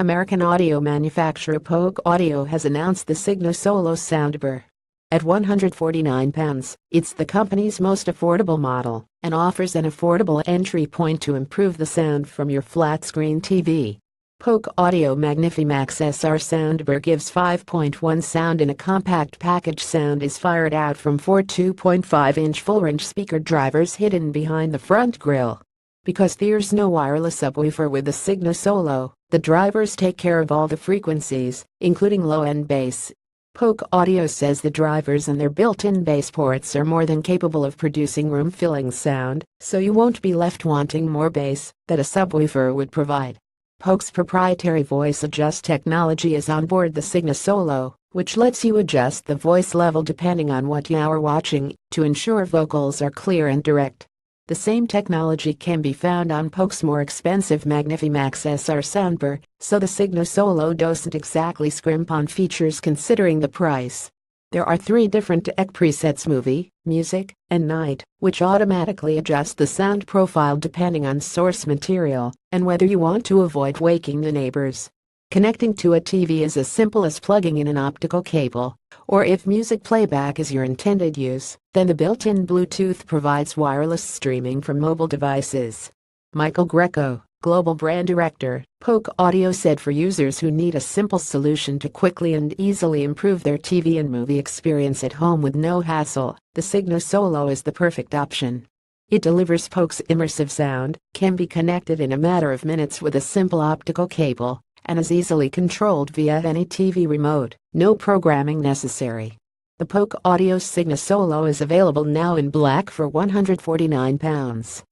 American audio manufacturer Polk Audio has announced the Signa Solo soundbar. At £149, it's the company's most affordable model and offers an affordable entry point to improve the sound from your flat-screen TV. Polk Audio Magnifimax SR soundbar gives 5.1 sound in a compact package. Sound is fired out from four 2.5-inch full-range speaker drivers hidden behind the front grille. Because there's no wireless subwoofer with the Signa Solo, the drivers take care of all the frequencies, including low-end bass. Polk Audio says the drivers and their built-in bass ports are more than capable of producing room-filling sound, so you won't be left wanting more bass that a subwoofer would provide. Polk's proprietary voice adjust technology is on board the Signa Solo, which lets you adjust the voice level depending on what you are watching to ensure vocals are clear and direct. The same technology can be found on Polk's more expensive Magnifimax SR soundbar, so the Signa Solo doesn't exactly scrimp on features considering the price. There are 3 different deck presets: movie, music, and night, which automatically adjust the sound profile depending on source material and whether you want to avoid waking the neighbors. Connecting to a TV is as simple as plugging in an optical cable, or if music playback is your intended use, then the built-in Bluetooth provides wireless streaming from mobile devices. Michael Greco, Global Brand Director, Polk Audio, said for users who need a simple solution to quickly and easily improve their TV and movie experience at home with no hassle, the Signa Solo is the perfect option. It delivers Polk's immersive sound, can be connected in a matter of minutes with a simple optical cable, and is easily controlled via any TV remote, no programming necessary. The Polk Audio Signa Solo is available now in black for £149.